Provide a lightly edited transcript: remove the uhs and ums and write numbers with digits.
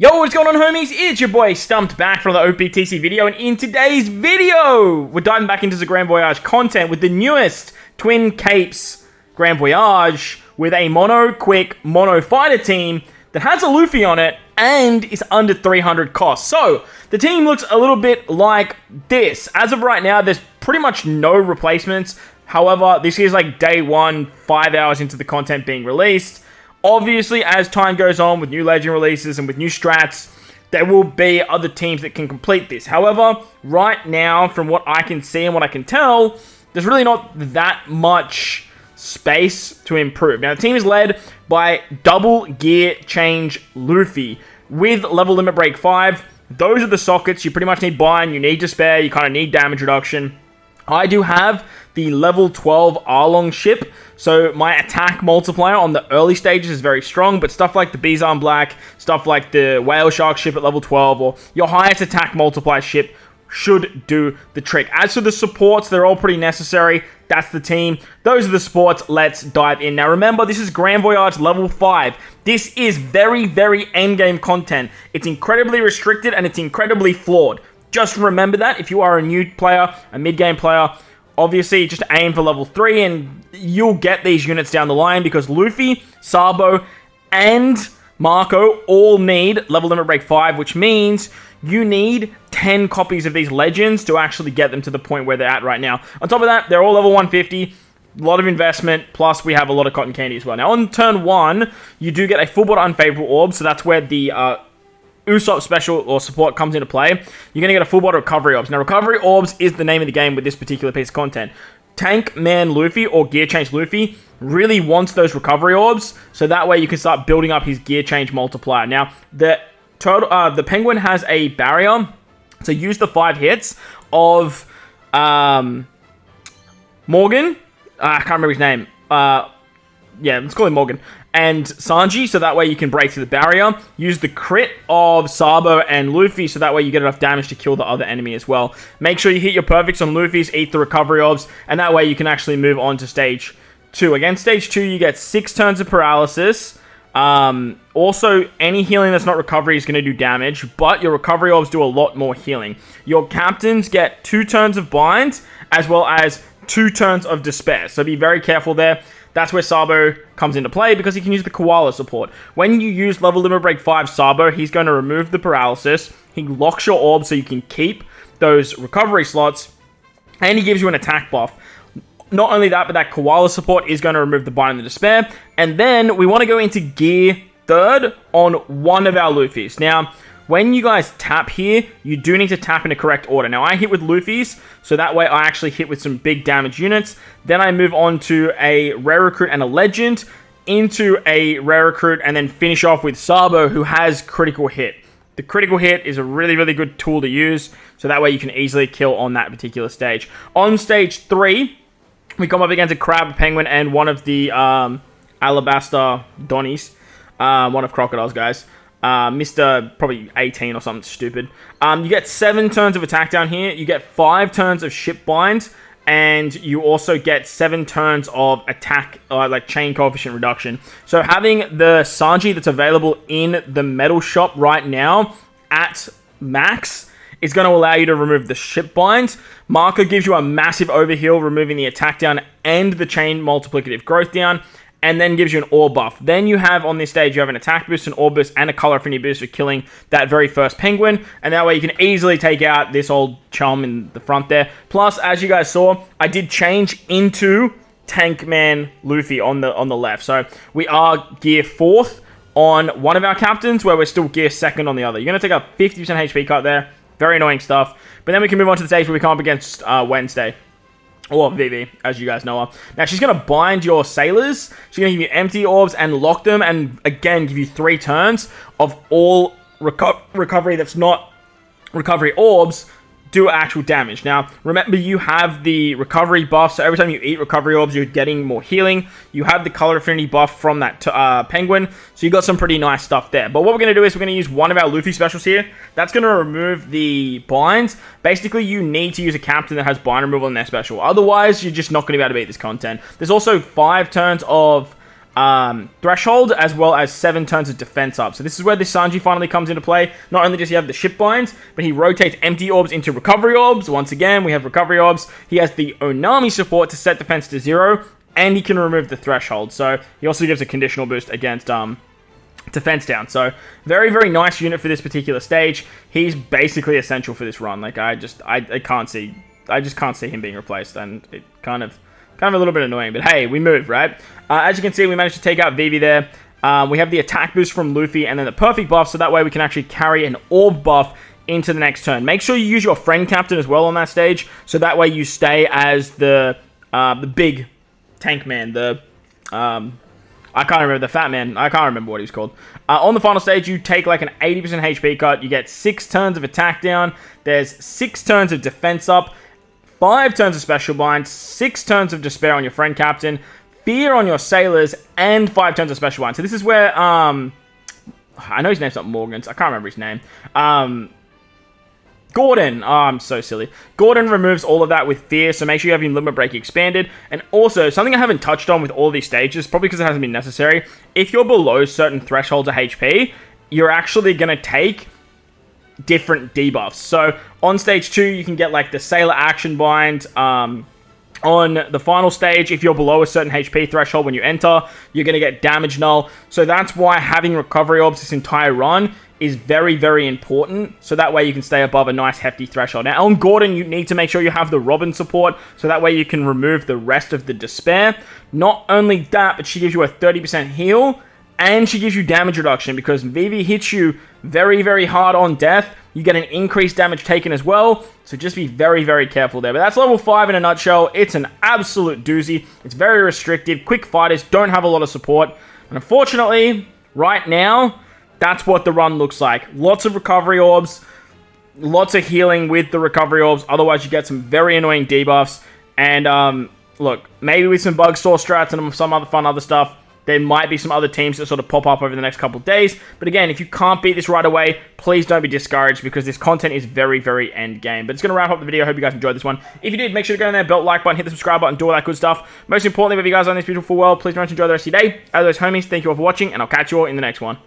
Yo, what's going on, homies? It's your boy Stumped back from the OPTC video, and in today's video, we're diving back into the Grand Voyage content with the newest Twin Capes Grand Voyage with a mono-quick, mono-fighter team that has a Luffy on it and is under 300 cost. So, the team looks a little bit like this. As of right now, there's pretty much no replacements. However, this is like day one, 5 hours into the content being released. Obviously, as time goes on with new Legend releases and with new strats, there will be other teams that can complete this. However, right now, from what I can see and what I can tell, there's really not that much space to improve. Now, the team is led by Double Gear Change Luffy with Level Limit Break 5. Those are the sockets. You pretty much need Bind, you need Despair, you kind of need damage reduction. I do have the level 12 Arlong ship, so my attack multiplier on the early stages is very strong, but stuff like the Bizon Black, stuff like the Whale Shark ship at level 12, or your highest attack multiplier ship should do the trick. As for the supports, they're all pretty necessary. That's the team. Those are the supports. Let's dive in. Now remember, this is Grand Voyage level 5. This is very, very endgame content. It's incredibly restricted and it's incredibly flawed. Just remember that if you are a new player, a mid-game player, obviously just aim for level 3 and you'll get these units down the line because Luffy, Sabo, and Marco all need level limit break 5, which means you need 10 copies of these legends to actually get them to the point where they're at right now. On top of that, they're all level 150. A lot of investment, plus we have a lot of cotton candy as well. Now on turn 1, you do get a full bot unfavorable orb, so that's where the Usopp special or support comes into play. You're going to get a full bot recovery orbs. Now, recovery orbs is the name of the game with this particular piece of content. Tank Man Luffy or Gear Change Luffy really wants those recovery orbs, so that way you can start building up his gear change multiplier. Now, the Penguin has a barrier, so use the 5 hits of Morgan. I can't remember his name. Yeah, let's call him Morgan. And Sanji, so that way you can break through the barrier. Use the crit of Sabo and Luffy, so that way you get enough damage to kill the other enemy as well. Make sure you hit your perfects on Luffy's, eat the recovery orbs, and that way you can actually move on to stage 2. Again, stage 2, you get 6 turns of paralysis. Also, any healing that's not recovery is going to do damage, but your recovery orbs do a lot more healing. Your captains get 2 turns of bind, as well as 2 turns of despair, so be very careful there. That's where Sabo comes into play because he can use the Koala support. When you use level limit break 5 Sabo, he's going to remove the paralysis. He locks your orb so you can keep those recovery slots. And he gives you an attack buff. Not only that, but that Koala support is going to remove the bind and the despair. And then we want to go into gear 3rd on one of our Luffys. Now, when you guys tap here, you do need to tap in the correct order. Now, I hit with Luffy's, so that way I actually hit with some big damage units. Then I move on to a rare recruit and a legend, into a rare recruit, and then finish off with Sabo, who has critical hit. The critical hit is a really, really good tool to use, so that way you can easily kill on that particular stage. On stage 3, we come up against a Crab, Penguin, and one of the Alabaster Donnies. One of Crocodile's guys. Mr. probably 18 or something stupid. You get 7 turns of attack down here. You get 5 turns of ship bind. And you also get 7 turns of attack, like chain coefficient reduction. So having the Sanji that's available in the metal shop right now at max is going to allow you to remove the ship binds. Marco gives you a massive overheal, removing the attack down and the chain multiplicative growth down. And then gives you an orb buff. Then you have, on this stage, you have an attack boost, an orb boost, and a color affinity boost for killing that very first penguin. And that way you can easily take out this old chum in the front there. Plus, as you guys saw, I did change into Tank Man Luffy on the left. So we are gear 4th on one of our captains, where we're still gear 2nd on the other. You're going to take a 50% HP cut there. Very annoying stuff. But then we can move on to the stage where we come up against Wednesday. Or VIVI, as you guys know her. Now, she's going to bind your sailors. She's going to give you empty orbs and lock them. And again, give you 3 turns of all recovery that's not recovery orbs do actual damage. Now, remember, you have the recovery buff. So every time you eat recovery orbs, you're getting more healing. You have the color affinity buff from that penguin. So you got some pretty nice stuff there. But what we're going to do is we're going to use one of our Luffy specials here. That's going to remove the binds. Basically, you need to use a captain that has bind removal in their special. Otherwise, you're just not going to be able to beat this content. There's also 5 turns of threshold, as well as 7 turns of defense up. So this is where this Sanji finally comes into play. Not only does he have the ship binds, but he rotates empty orbs into recovery orbs. Once again, we have recovery orbs. He has the Onami support to set defense to 0, and he can remove the threshold. So he also gives a conditional boost against defense down. So very, very nice unit for this particular stage. He's basically essential for this run. Like I just can't see him being replaced, and it kind of a little bit annoying, but hey, we moved, right? As you can see, we managed to take out VIVI there. We have the attack boost from Luffy and then the perfect buff, so that way we can actually carry an orb buff into the next turn. Make sure you use your friend captain as well on that stage, so that way you stay as the big tank man, I can't remember, the fat man. I can't remember what he was called. On the final stage, you take like an 80% HP cut. You get 6 turns of attack down. There's 6 turns of defense up. 5 turns of special bind, 6 turns of despair on your friend captain, fear on your sailors, and 5 turns of special bind. So this is where, I know his name's not Morgans, I can't remember his name. Gordon, I'm so silly. Gordon removes all of that with fear, so make sure you have your limit break expanded. And also, something I haven't touched on with all these stages, probably because it hasn't been necessary, if you're below certain thresholds of HP, you're actually going to take different debuffs. So on stage 2, you can get like the Sailor Action Bind. On the final stage, if you're below a certain HP threshold when you enter, you're going to get Damage Null. So that's why having Recovery Orbs this entire run is very, very important. So that way you can stay above a nice hefty threshold. Now on Gordon, you need to make sure you have the Robin support, so that way you can remove the rest of the Despair. Not only that, but she gives you a 30% heal, and she gives you damage reduction, because VIVI hits you very, very hard on death. You get an increased damage taken as well, so just be very, very careful there. But that's level 5 in a nutshell. It's an absolute doozy. It's very restrictive. Quick fighters don't have a lot of support. And unfortunately, right now, that's what the run looks like. Lots of recovery orbs, lots of healing with the recovery orbs. Otherwise, you get some very annoying debuffs. And look, maybe with some bug saw strats and some other fun other stuff, there might be some other teams that sort of pop up over the next couple of days. But again, if you can't beat this right away, please don't be discouraged, because this content is very, very end game. But it's going to wrap up the video. I hope you guys enjoyed this one. If you did, make sure to go in there, belt like button, hit the subscribe button, do all that good stuff. Most importantly, if you guys are in this beautiful world, please don't enjoy the rest of your day. As always, homies, thank you all for watching, and I'll catch you all in the next one.